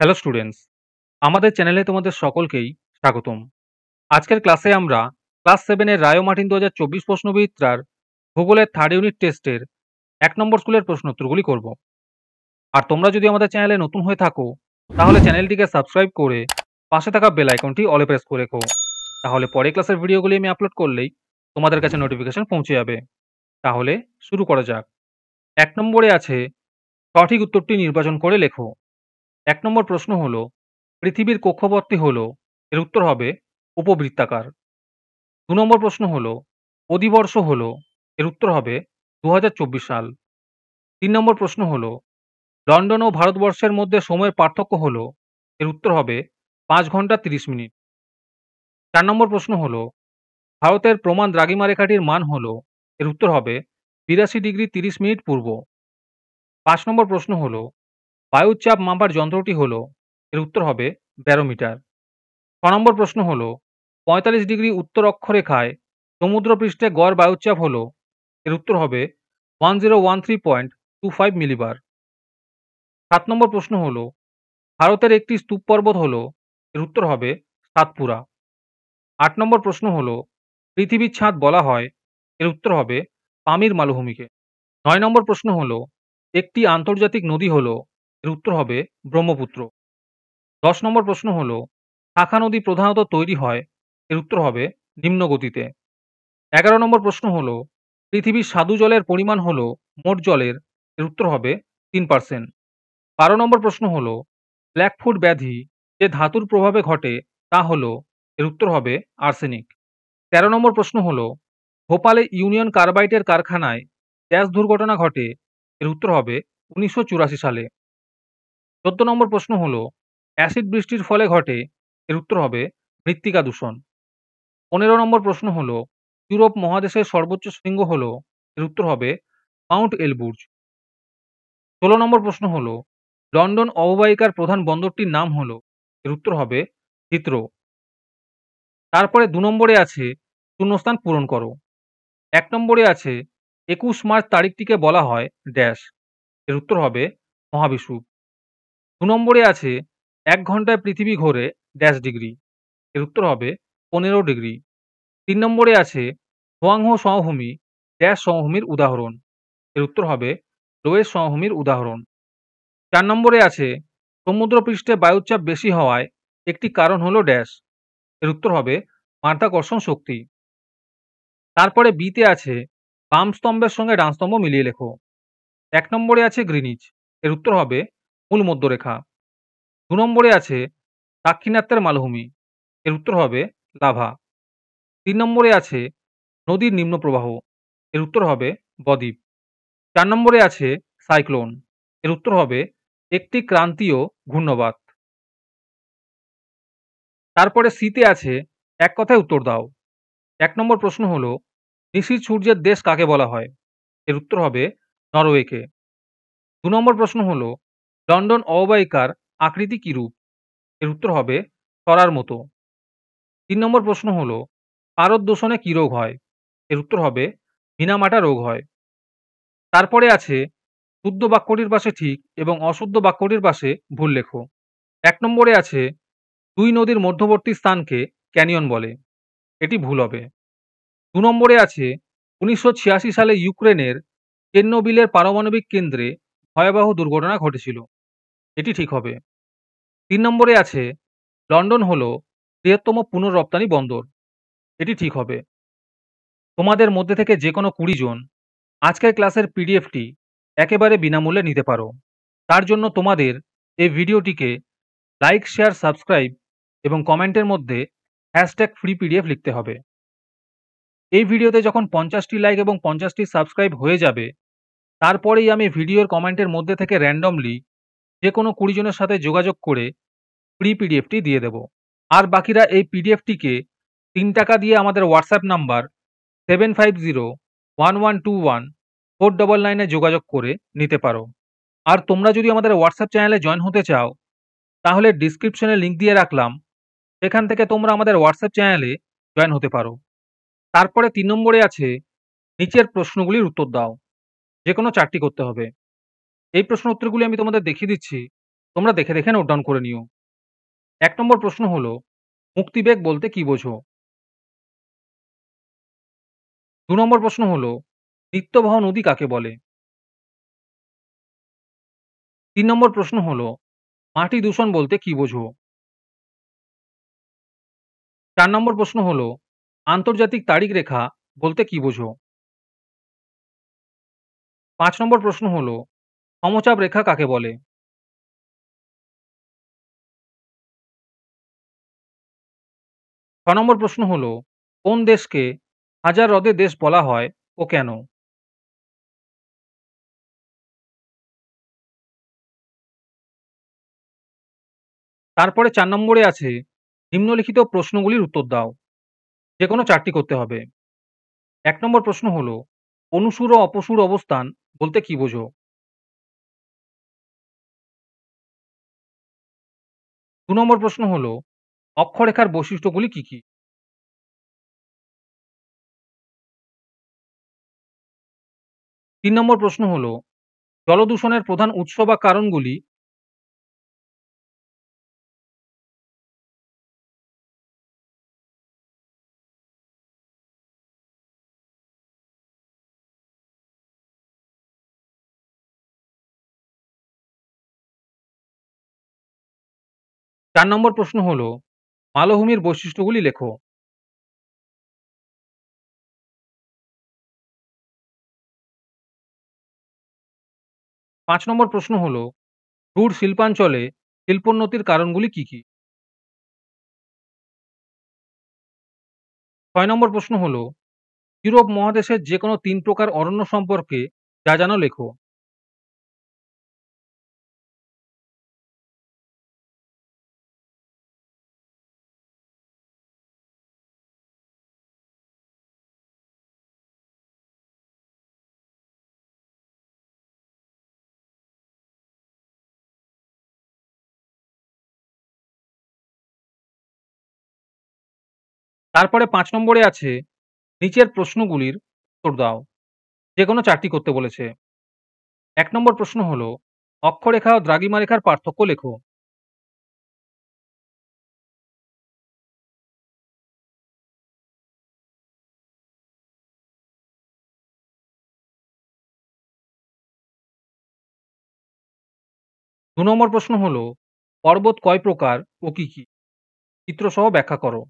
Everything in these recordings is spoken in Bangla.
হ্যালো স্টুডেন্টস, আমাদের চ্যানেলে তোমাদের সকলকেই স্বাগতম। আজকের ক্লাসে আমরা ক্লাস 7 এর রায় ও মার্টিন 2024 প্রশ্নবিচিত্রার ভূগোলের থার্ড ইউনিট টেস্টের 1 নম্বর স্কুলের প্রশ্নোত্তরগুলি করব। আর তোমরা যদি আমাদের চ্যানেলে নতুন হয়ে থাকো তাহলে চ্যানেলটিকে সাবস্ক্রাইব করে পাশে থাকা বেল আইকনটি অলে প্রেস করে রেখো। তাহলে পরে ক্লাসের ভিডিওগুলি আমি আপলোড করলেই তোমাদের কাছে নোটিফিকেশন পৌঁছে যাবে। তাহলে শুরু করা যাক। 1 নম্বরে আছে সঠিক উত্তরটি নির্বাচন করে লেখো। 1 নম্বর প্রশ্ন হলো পৃথিবীর কক্ষপথটি হলো, এর উত্তর হবে উপবৃত্তাকার। 2 নম্বর প্রশ্ন হলো অধিবর্ষ হলো, এর উত্তর হবে 2024 সাল। 3 নম্বর প্রশ্ন হলো লন্ডন ও ভারতবর্ষের মধ্যে সময়ের পার্থক্য হলো, এর উত্তর হবে 5 ঘন্টা 30 মিনিট। 4 নম্বর প্রশ্ন হলো ভারতের প্রমাণ দ্রাঘিমা রেখাটির মান হলো, এর উত্তর হবে 82 ডিগ্রি 30 মিনিট পূর্ব। 5 নম্বর প্রশ্ন হলো বায়ুর চাপ মাপার যন্ত্রটি হলো, এর উত্তর হবে ব্যারোমিটার। 6 নম্বর প্রশ্ন হলো 45 ডিগ্রি উত্তর অক্ষরেখায় সমুদ্রপৃষ্ঠে গড় বায়ুচাপ হলো, এর উত্তর হবে 1013.25 মিলিবার। 7 নম্বর প্রশ্ন হলো ভারতের একটি স্তূপ পর্বত হলো, এর উত্তর হবে সাতপুরা। 8 নম্বর প্রশ্ন হলো পৃথিবীর ছাদ বলা হয়, এর উত্তর হবে পামির মালভূমিকে। 9 নম্বর প্রশ্ন হলো একটি আন্তর্জাতিক নদী হলো, এর উত্তর হবে ব্রহ্মপুত্র। 10 নম্বর প্রশ্ন হলো শাখা নদী প্রধানত তৈরি হয়, এর উত্তর হবে নিম্ন গতিতে। 11 নম্বর প্রশ্ন হলো পৃথিবীর স্বাদু জলের পরিমাণ হলো মোট জলের, এর উত্তর হবে 3%। 12 নম্বর প্রশ্ন হলো ব্ল্যাকফুট ব্যাধি যে ধাতুর প্রভাবে ঘটে তা হলো, এর উত্তর হবে আর্সেনিক। 13 নম্বর প্রশ্ন হলো ভোপালে ইউনিয়ন কার্বাইডের কারখানায় গ্যাস দুর্ঘটনা ঘটে, এর উত্তর হবে 1984 সালে। 14 নম্বর প্রশ্ন হলো অ্যাসিড বৃষ্টির ফলে ঘটে, এর উত্তর হবে মৃত্তিকা দূষণ। 15 নম্বর প্রশ্ন হলো ইউরোপ মহাদেশের সর্বোচ্চ শৃঙ্গ হলো, এর উত্তর হবে মাউন্ট এলবুর্জ। 16 নম্বর প্রশ্ন হলো লন্ডন অববাহিকার প্রধান বন্দরটির নাম হলো, এর উত্তর হবে হিথ্রো। তারপরে 2 নম্বরে আছে শূন্যস্থান পূরণ করো। 1 নম্বরে আছে 21 মার্চ তারিখটিকে বলা হয় ড্যাশ, এর উত্তর হবে মহাবিষুব। 2 নম্বরে আছে 1 ঘন্টায় পৃথিবী ঘোরে ড্যাশ ডিগ্রি, এর উত্তর হবে 15 ডিগ্রি। 3 নম্বরে আছে হোয়াংহো সমভূমি ড্যাশ সমভূমির উদাহরণ, এর উত্তর হবে লোয়েস সমভূমির উদাহরণ। 4 নম্বরে আছে সমুদ্রপৃষ্ঠে বায়ুচাপ বেশি হওয়ায় একটি কারণ হলো ড্যাশ, এর উত্তর হবে মাধ্যাকর্ষণ শক্তি। তারপরে বিতে আছে বাম স্তম্ভের সঙ্গে ডান স্তম্ভ মিলিয়ে লেখো। 1 নম্বরে আছে গ্রিনিচ, এর উত্তর হবে মূল মধ্যরেখা। 2 নম্বরে আছে দাক্ষিণাত্যের মালভূমি, এর উত্তর হবে লাভা। 3 নম্বরে আছে নদীর নিম্ন প্রবাহ, এর উত্তর হবে বদ্বীপ। 4 নম্বরে আছে সাইক্লোন, এর উত্তর হবে একটি ক্রান্তীয় ঘূর্ণবাত। তারপরে সিতে আছে এক কথায় উত্তর দাও। 1 নম্বর প্রশ্ন হলো নিশীথ সূর্যের দেশ কাকে বলা হয়, এর উত্তর হবে নরওয়েকে। 2 নম্বর প্রশ্ন হলো লন্ডন অববাহিকার আকৃতি কিরূপ, এর উত্তর হবে তরার মতো। 3 নম্বর প্রশ্ন হলো পারদ দূষণে কি রোগ হয়, এর উত্তর হবে ভিনামাটা রোগ হয়। তারপরে আছে শুদ্ধ বাক্যটির পাশে ঠিক এবং অশুদ্ধ বাক্যটির পাশে ভুল লেখো। 1 নম্বরে আছে দুই নদীর মধ্যবর্তী স্থানকে ক্যানিয়ন বলে, এটি ভুল হবে। 2 নম্বরে আছে 1986 সালে ইউক্রেনের চেরনোবিলের পারমাণবিক কেন্দ্রে ভয়াবহ দুর্ঘটনা ঘটেছিল, এটি ঠিক হবে। 3 নম্বরে আছে লন্ডন হলো বৃহত্তম পুনঃরপ্তানি বন্দর, এটি ঠিক হবে। তোমাদের মধ্যে থেকে যে কোনো 20 জন আজকের ক্লাসের পিডিএফটি একেবারে বিনামূল্যে নিতে পারো। তার জন্য তোমাদের এই ভিডিওটিকে লাইক, শেয়ার, সাবস্ক্রাইব এবং কমেন্টের মধ্যে #ফ্রি পিডিএফ লিখতে হবে। এই ভিডিওতে যখন 50টি লাইক এবং 50টি সাবস্ক্রাইব হয়ে যাবে তারপরেই আমি ভিডিওর কমেন্টের মধ্যে থেকে র্যান্ডমলি যে কোনো 20 জনের সাথে যোগাযোগ করে ফ্রি পিডিএফটি দিয়ে দেব। আর বাকিরা এই পিডিএফটিকে 3 টাকা দিয়ে আমাদের হোয়াটসঅ্যাপ নাম্বার 7501121499 এ যোগাযোগ করে নিতে পারো। আর তোমরা যদি আমাদের হোয়াটসঅ্যাপ চ্যানেলে জয়েন হতে চাও তাহলে ডিসক্রিপশনে লিংক দিয়ে রাখলাম, সেখান থেকে তোমরা আমাদের হোয়াটসঅ্যাপ চ্যানেলে জয়েন হতে পারো। তারপরে 3 নম্বরে আছে নিচের প্রশ্নগুলির উত্তর দাও, যে কোনো 4টি করতে হবে। এই প্রশ্ন উত্তরগুলি আমি তোমাদের দেখিয়ে দিচ্ছি। তোমরা দেখে দেখে নোট ডাউন করে নিও। ১ নম্বর প্রশ্ন হলো, মুক্তিবেগ বলতে কি বোঝো? ২ নম্বর প্রশ্ন হলো, নিত্যবহ নদী কাকে বলে? ৩ নম্বর প্রশ্ন হলো, মাটি দূষণ বলতে কি বোঝো? ৪ নম্বর প্রশ্ন হলো, আন্তর্জাতিক তারিখ রেখা বলতে কি বোঝো? ৫ নম্বর প্রশ্ন হলো, সমচাপ রেখা কাকে বলে? ৬ নম্বর প্রশ্ন হলো, কোন দেশকে হাজার হ্রদের দেশ বলা হয় ও কেন? তারপরে ৪ নম্বরে আছে, নিম্নলিখিত প্রশ্নগুলির উত্তর দাও। যেকোনো ৪ টি করতে হবে। ১ নম্বর প্রশ্ন হলো, অনুসুর ও অপসুর অবস্থান বলতে কি বোঝো? ২ নম্বর প্রশ্ন হলো, অক্ষরেখার বৈশিষ্ট্যগুলি কি, কি? ৩ নম্বর প্রশ্ন হলো, জলদূষণের প্রধান উৎস বা কারণগুলি? ৪ নম্বর প্রশ্ন হলো, মালভূমির বৈশিষ্ট্যগুলি লেখো। ৫ নম্বর প্রশ্ন হলো, রুর শিল্পাঞ্চলে শিল্পোন্নতির কারণগুলি কি, কি? ৬ নম্বর প্রশ্ন হলো, ইউরোপ মহাদেশের যেকোনো ৩ প্রকার অরণ্য সম্পর্কে যা জানো লেখো। তারপরে ৫ নম্বরে আছে, নিচের প্রশ্নগুলির উত্তর দাও। যেকোনো ৪ টি করতে বলেছে। ১ নম্বর প্রশ্ন হলো, অক্ষরেখা ও দ্রাঘিমা রেখার পার্থক্য লেখো। ২ নম্বর প্রশ্ন হলো, পর্বত কয় প্রকার ও কি, কি? চিত্রসহ ব্যাখ্যা করো।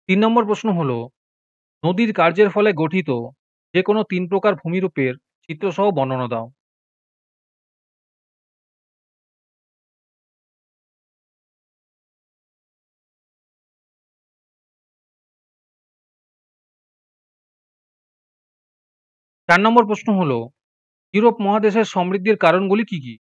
৩ নম্বর প্রশ্ন হলো, নদীর কার্যের ফলে গঠিত যেকোনো ৩ প্রকার ভূমিরূপের চিত্রসহ বর্ণনা দাও। ৪ নম্বর প্রশ্ন হলো, ইউরোপ মহাদেশের সমৃদ্ধির কারণগুলি কি, কি?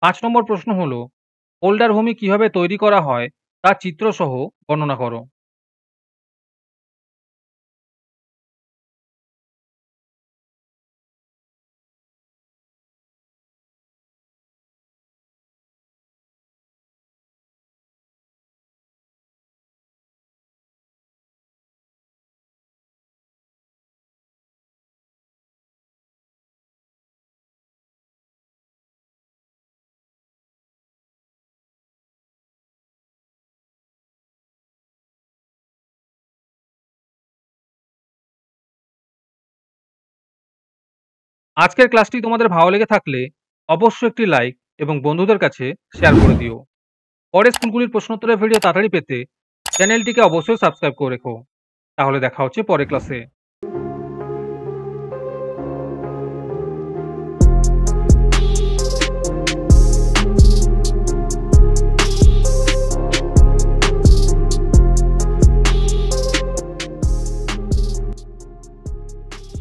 ৫ নম্বর প্রশ্ন হলো, বোল্ডার ভূমি কিভাবে তৈরি করা হয় তার চিত্রসহ বর্ণনা করো। 'আজকের ক্লাসটি তোমাদের ভালো লেগে থাকলে অবশ্যই একটি লাইক এবং বন্ধুদের কাছে শেয়ার করে দিও। পরের স্কুলগুলির প্রশ্নোত্তরের ভিডিও তাড়াতাড়ি পেতে চ্যানেলটিকে অবশ্যই সাবস্ক্রাইব করে রেখো। তাহলে দেখা হচ্ছে পরের ক্লাসে।